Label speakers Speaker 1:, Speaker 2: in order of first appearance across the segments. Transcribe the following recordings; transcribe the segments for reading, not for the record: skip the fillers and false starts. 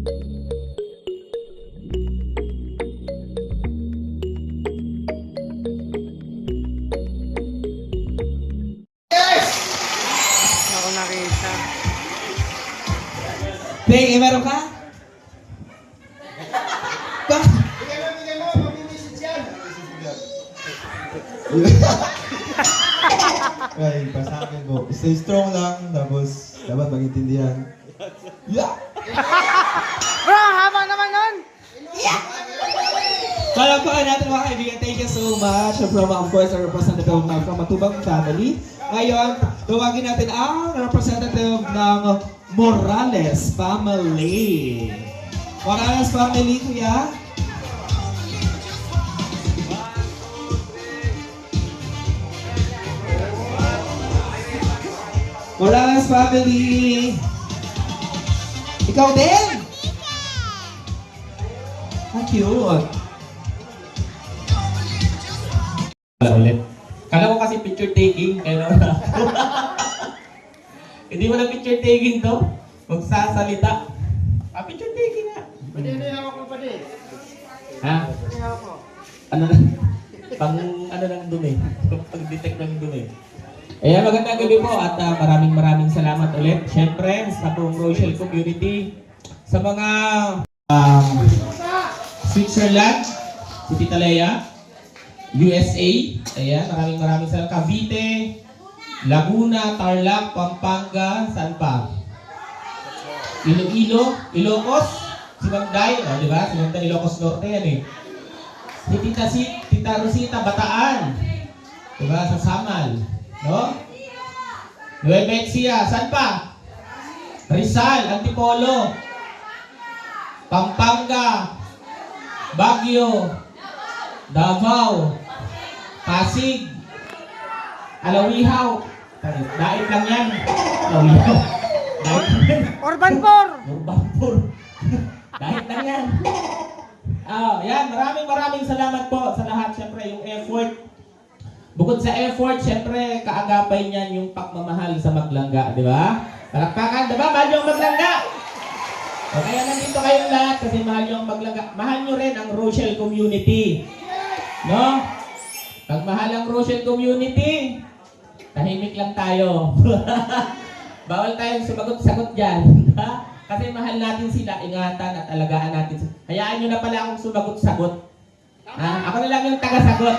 Speaker 1: Ako nakita.
Speaker 2: Beng, meron ka?
Speaker 3: Ay, sa akin po, stay strong lang, tapos dapat mag-intindihan. Yeah!
Speaker 1: Bro, haba naman nun!
Speaker 2: Palakpakan natin mga kaibigan. Thank you so much from, of course, our representative from Matubang family. Ngayon, tawagin natin ang representative ng Morales family. Morales family, kuya. Morales family. Ikaw din. Ang cute.
Speaker 4: Ulit. Kala ko kasi picture taking, kaya naman ako. Hindi mo na picture taking to? Magsasalita. Picture taking nga.
Speaker 1: Pwede na hawak mo pa din.
Speaker 4: Ha?
Speaker 1: Pwede hawak mo.
Speaker 4: Ano na? Pang ano ng dumi? Pag-detect ng dumi. Ayan, magandang gabi po at maraming salamat ulit. Siyempre, sa buong Rochelle community, sa mga Switzerland, si Tita Lea, USA, ayan, maraming salamat. Cavite, Laguna, Tarlac, Pampanga, saan pa? Iloilo, Ilocos, si Magday, di ba? Si Magday, Ilocos Norte yan eh. Si Tita Rosita, Bataan, di ba? Sa Samal, no? Nueva Ecija, saan pa? Rizal, Antipolo, Pampanga, Baguio, Davao, Pasig, Alawihaw. Daig lang yan. Alawihaw. Daig lang yan.
Speaker 1: Urbanpur!
Speaker 4: Urbanpur. Daig lang yan. Yan. Maraming salamat po sa lahat. Siyempre, yung effort. Bukod sa effort, siyempre, kaagapay niyan yung pagmamahal sa Maglangga. Di ba? Palakpakan. Di ba? Mahal yung Maglangga. O kaya nandito kayong lahat kasi mahal yung Maglangga. Mahal nyo rin ang Rochelle community. No? Pag mahal ang Rochelle community, tahimik lang tayo. Bawal tayong sumagot-sagot dyan. Kasi mahal natin sila, ingatan at alagaan natin. Hayaan nyo na pala akong sumagot-sagot. Ako na lang yung taga-sagot.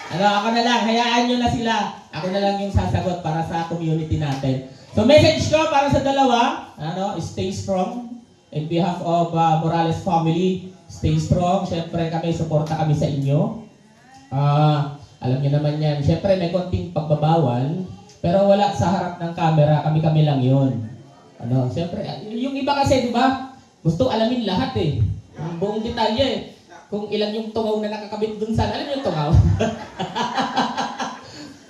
Speaker 4: Ako na lang, hayaan nyo na sila. Ako na lang yung sasagot para sa community natin. So message ko para sa dalawa, stay strong. In behalf of Morales family, stay strong. Siyempre kami, suporta kami sa inyo. Alam niyo naman yan. Siyempre may konting pagbabawal, pero wala sa harap ng camera, kami-kami lang yun. Siyempre, yung iba kasi, di ba? Gusto alamin lahat eh. Yung buong detalye eh. Kung ilan yung tungaw na nakakabit dun sa, alam niyo yung tungaw?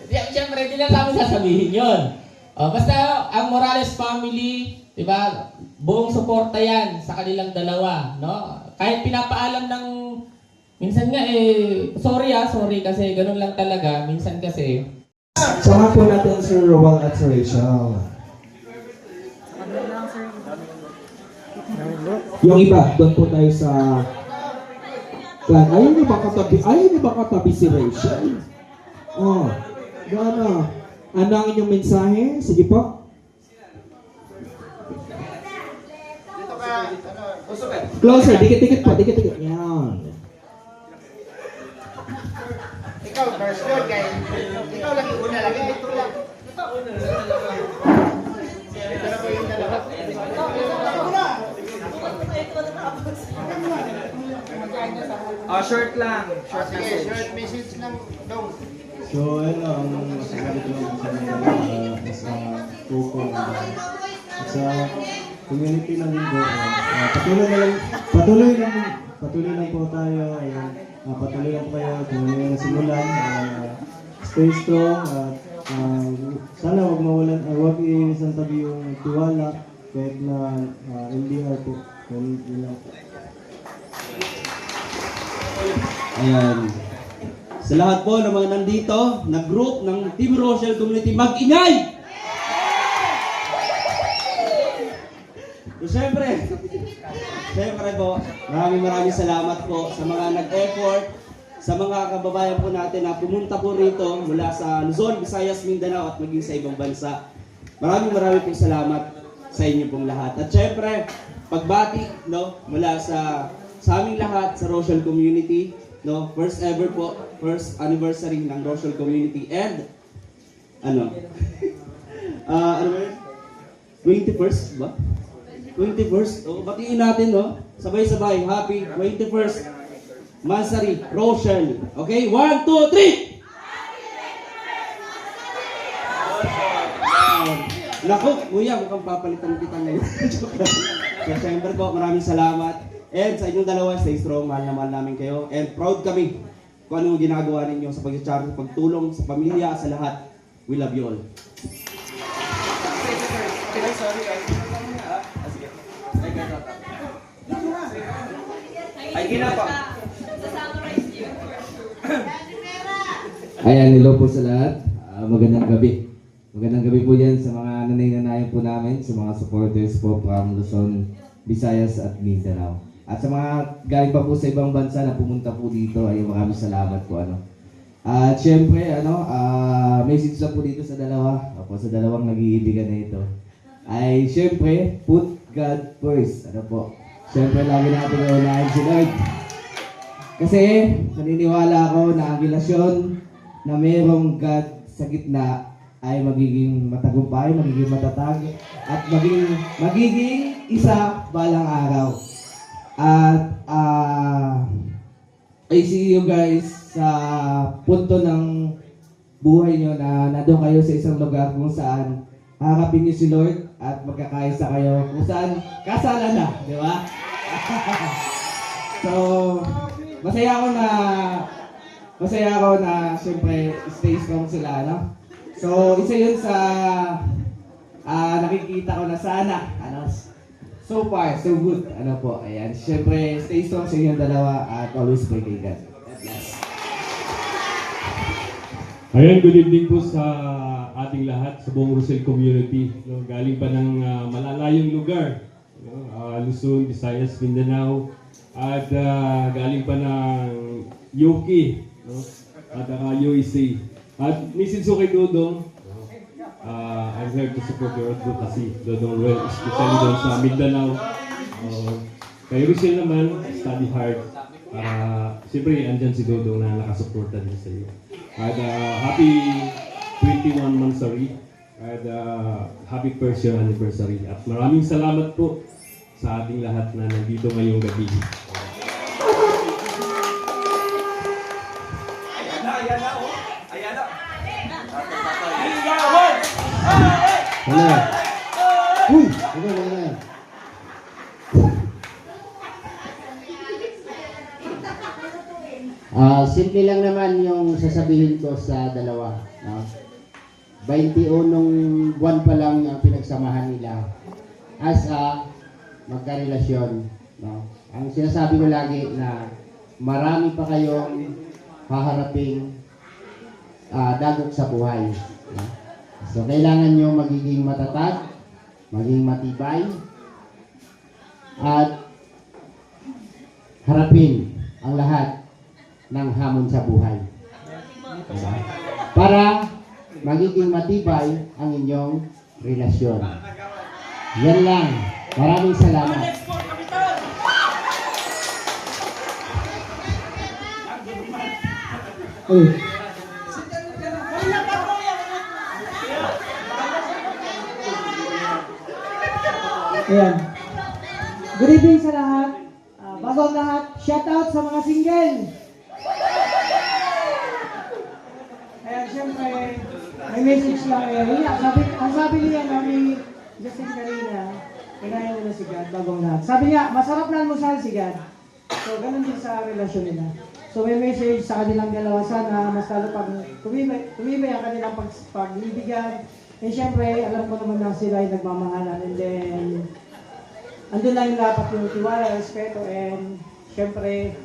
Speaker 4: Siyempre, hindi na namin sasabihin yun. Basta ang Morales family, di ba? Buong suporta yan sa kanilang dalawa, no? Kahit pinapaalam ng minsan nga sorry kasi ganun lang talaga. Minsan kasi
Speaker 2: Sama po natin Sir Rowell at Sir Rachel. Yung iba, doon po tayo sa Ayaw niyo ba katabi si Rachel? Ano ang inyong mensahe? Sige po.
Speaker 1: Dito ka,
Speaker 2: Closer, dikit-dikit po, dikit-dikit. Yan.
Speaker 1: ikaw, first yun, kaya ikaw lagi una lagi. Ito lang. Ito na po yung dalawa.
Speaker 5: Short lang. Short
Speaker 1: Sige,
Speaker 5: message.
Speaker 1: short message lang daw.
Speaker 3: So, ayun lang, ang masasabi ko lang sa mga sa kuko sa community ng Ligo. Patuloy lang po tayo. Patuloy lang po kayo kung ano yung nasimulan. Stay strong at sana huwag isang tabi yung tiwala kahit na LDR po. Yun lang.
Speaker 6: Ayan. Sa lahat po ng mga nandito, na group ng Team Rochelle Community, mag-ingay! So, siyempre, Siyempre po, maraming salamat po sa mga nag-effort, sa mga kababayan po natin na pumunta po rito mula sa Luzon, Visayas, Mindanao at maging sa ibang bansa. Maraming po salamat sa inyo pong lahat. At siyempre, pagbati mula sa aming lahat sa Rochelle Community, first ever po, first anniversary ng Rochelle Community and ano ba yun? 21st ba? 21st? Batiin natin, sabay-sabay, happy 21st Mansari, Rochelle. Okay, 1, 2, 3! Naku, kuya, mukhang papalitan kita ngayon. So, syempre po, maraming salamat. And sa inyong dalawa, stay strong, mahal na mahal namin kayo. And proud kami kung ano ginagawa ninyo sa pag-charity, pagtulong sa pamilya, sa lahat. We love you all.
Speaker 1: Sorry, ay, ginapa.
Speaker 5: Ayan, hello po sa lahat. Magandang gabi. Magandang gabi po yan sa mga nanay-nanayan po namin, sa mga supporters po from Luzon, Visayas at Mindanao. At sa mga galing pa po sa ibang bansa na pumunta po dito, ay maraming salamat po. At syempre, message lang po dito sa sa dalawang nag-iibigan na ito. Ay syempre, put God first. Syempre, lagi natin uunahin si Lord. Kasi, naniniwala ako na ang relasyon na mayroong God sa gitna ay magiging matagumpay, magiging matatag, at magiging isa balang araw. At I see you guys sa punto ng buhay nyo na nandun kayo sa isang lugar kung saan harapin nyo si Lord at magkakaisa kayo kung saan kasala na, di ba? So, masaya ako na siyempre stay strong sila, So, isa yun sa nakikita ko na sana, so far, so good, ayan. Siyempre, stay strong sa inyong dalawa at always pray kay God. God bless.
Speaker 7: Ayan, good evening po sa ating lahat, sa buong Rochelle community. Galing pa ng malalayong lugar, Luzon, Visayas, Mindanao, at galing pa ng UK, at USA. At message ko kay Dodong, I'm here to support your advocacy, Dodong Ruel, especially doon sa Mindanao. Kay Rochelle naman, study hard. Siyempre, andyan si Dodong na nakasuporta din sa iyo. At happy 21 Mansari at happy first year anniversary. At maraming salamat po sa ating lahat na nandito ngayong gabi.
Speaker 3: Wala. Uy! Wala.
Speaker 8: Simple lang naman yung sasabihin ko sa dalawa. 21 buwan pa lang ang pinagsamahan nila as a magkarelasyon. Ang sinasabi ko lagi na marami pa kayong haharaping dagok sa buhay. So kailangan nyo magiging matatag, maging matibay, at harapin ang lahat ng hamon sa buhay. Para magiging matibay ang inyong relasyon. Yan lang. Maraming salamat.
Speaker 9: Ayan. Good evening sa lahat. Bago ang lahat, shout out sa mga single. Ayan, syempre, may message lang ang sabi niya ni Justin kanina, kinahin mo na si God bago ang lahat. Sabi niya, masarap na almusal si God. So, ganun din sa relasyon nila. So, may message sa kanilang dalawa sana, mas lalo pag tumibay ang kanilang pag-ibigan. And syempre, alam ko naman na sila ay nagmamahalan. And then, andun lang yung dapat yung tiwala, respeto, and syempre,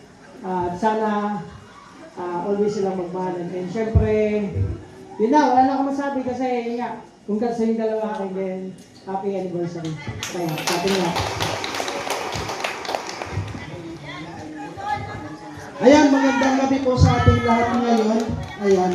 Speaker 9: sana always silang magmahalan. And syempre, yun na, wala na akong masabi kasi yun nga, kung sa yung dalawa, and then, happy anniversary. Kaya, sabi nga.
Speaker 10: Ayan, magandang gabi po sa ating lahat ngayon. Ayan,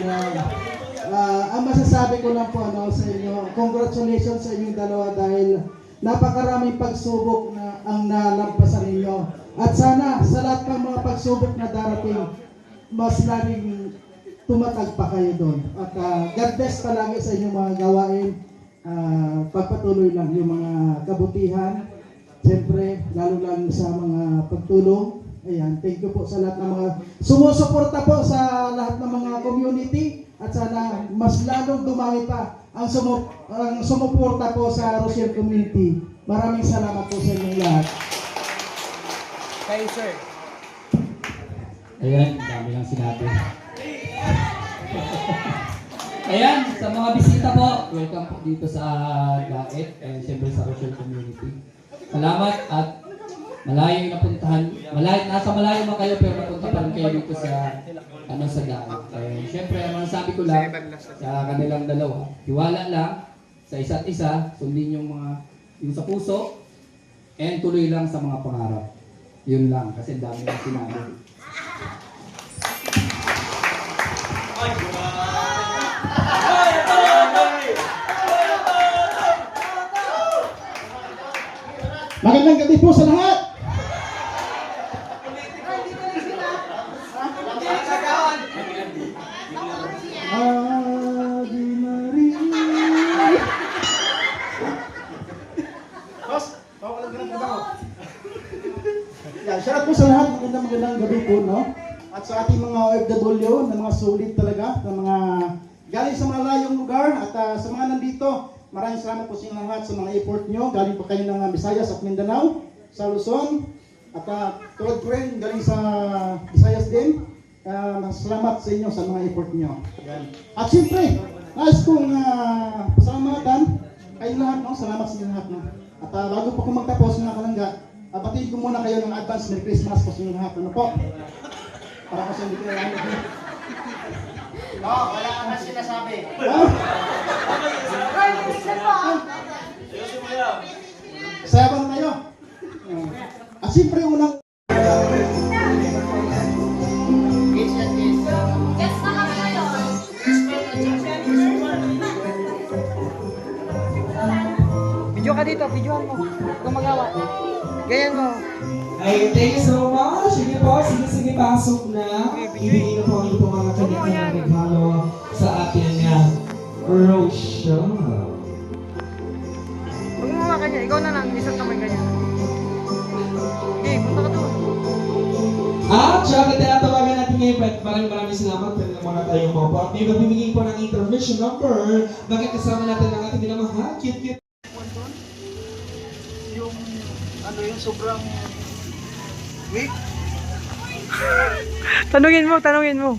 Speaker 10: ang masasabi ko lang po sa inyo, congratulations sa inyong dalawa dahil napakaraming pagsubok na ang nalampasan ninyo. At sana sa lahat ng mga pagsubok na darating, mas laming tumatag pa kayo doon. At God bless palagi sa inyong mga gawain. Pagpatuloy lang yung mga kabutihan. Siyempre, lalo-lalo sa mga pagtulong. Ayan, thank you po sa lahat ng mga sumusuporta po sa lahat ng mga community at sana mas lalong dumami pa ang sumuporta po sa Rochelle community. Maraming salamat po sa inyong lahat.
Speaker 1: Kayo, sir.
Speaker 11: Ayan, dami lang sinabi. Ayan, sa mga bisita po, welcome po dito sa Daet and siyempre sa Rochelle community. Salamat at malayo yung napuntahan. Nasa malayo man kayo pero napunta pa rin kayo dito sa sa Daet. Siyempre, ang sabi ko lang sa kanilang dalawa, tiwala lang sa isa't isa, sundin yung sa puso and tuloy lang sa mga pangarap. Yun lang, kasi dami lang sinabi.
Speaker 10: Magandang gabi po sa lahat! Ave Maria.
Speaker 1: Boss, baka lang ganun trabaho.
Speaker 10: Yan, shout out po sa lahat. Magandang gabi po, no? At sa ating mga OFW, na mga solid talaga, na mga galing sa mga layong lugar, at sa mga nandito, maraming salamat po sa inyong lahat sa mga effort nyo. Galing po kayo ng Visayas at Mindanao, sa Luzon, at tulad ko rin, galing sa Visayas din. Salamat sa inyo sa mga effort nyo. Yan. At siyempre, nais kong pasalamatan kayo lahat, no? Salamat sa inyo lahat, no? At bago po kong magtapos mga kalangga, batiin ko muna kayo ng advance Merry Christmas po sa inyo lahat. Ano po? Para kasi hindi kayo lang.
Speaker 1: No, wala ka na sinasabi.
Speaker 10: Sayabang tayo. At siyempre unang
Speaker 1: Kiss and kiss.
Speaker 12: Yes, naman kayo.
Speaker 9: Video ka dito, videohan mo. Kung magawa. Ganyan mo.
Speaker 2: Ay, thank you so much. Sige po, sige, pasok na. Ibigay na po ang itong mga kanyang regalo sa ating Rochelle.
Speaker 9: Huwag mo nga kanya, ikaw na lang, isang kamay ganyan. Okay, punta ka doon.
Speaker 2: At syempre, tinatawagan natin ngayon. Maraming salamat po ng mga tayong po. At may magbibigay po ng intermission number. Makikasama natin ang ating minamahal. Cute.
Speaker 1: Yung sobrang weak.
Speaker 9: Tanungin mo.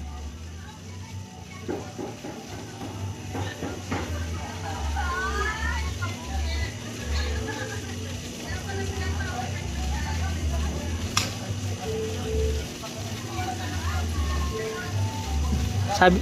Speaker 9: Sabi